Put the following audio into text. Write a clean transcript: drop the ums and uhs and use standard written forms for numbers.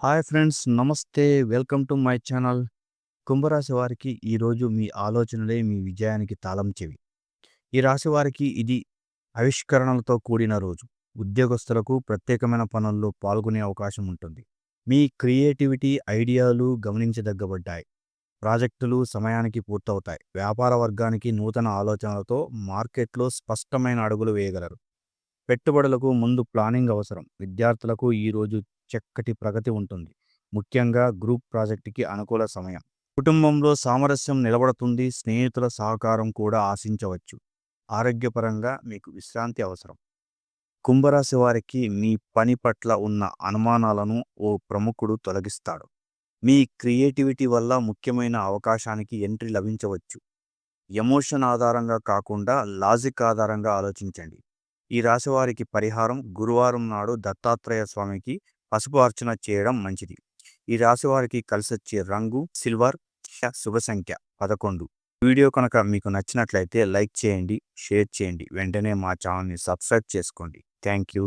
Hi friends, నమస్తే. Welcome to my channel. కుంభరాశి వారికి ఈరోజు మీ ఆలోచనలే మీ విజయానికి తాళం చెవి. ఈ రాశి వారికి ఇది ఆవిష్కరణలతో కూడిన రోజు. ఉద్యోగస్తులకు ప్రత్యేకమైన పనుల్లో పాల్గొనే అవకాశం ఉంటుంది. మీ క్రియేటివిటీ ఐడియాలు గమనించదగ్గబడ్డాయి. ప్రాజెక్టులు సమయానికి పూర్తవుతాయి. వ్యాపార వర్గానికి నూతన ఆలోచనలతో మార్కెట్లో స్పష్టమైన అడుగులు వేయగలరు. పెట్టుబడులకు ముందు ప్లానింగ్ అవసరం. విద్యార్థులకు ఈరోజు చక్కటి ప్రగతి ఉంటుంది. ముఖ్యంగా గ్రూప్ ప్రాజెక్టుకి అనుకూల సమయం. కుటుంబంలో సామరస్యం నిలబడుతుంది. స్నేహితుల సహకారం కూడా ఆశించవచ్చు. ఆరోగ్యపరంగా మీకు విశ్రాంతి అవసరం. కుంభరాశి వారికి మీ పని పట్ల ఉన్న అనుమానాలను ఓ ప్రముఖుడు తొలగిస్తాడు. మీ క్రియేటివిటీ వల్ల ముఖ్యమైన అవకాశానికి ఎంట్రీ లభించవచ్చు. ఎమోషన్ ఆధారంగా కాకుండా లాజిక్ ఆధారంగా ఆలోచించండి. ఈ రాశివారికి పరిహారం: గురువారం నాడు దత్తాత్రేయ స్వామికి పసుపు అర్చన చేయడం మంచిది. ఈ రాశివారికి కలిసొచ్చే రంగు సిల్వర్. శుభ సంఖ్య 11. వీడియో కనుక మీకు నచ్చినట్లయితే లైక్ చేయండి, షేర్ చేయండి. వెంటనే మా ఛానల్ని సబ్స్క్రైబ్ చేసుకోండి. Thank you.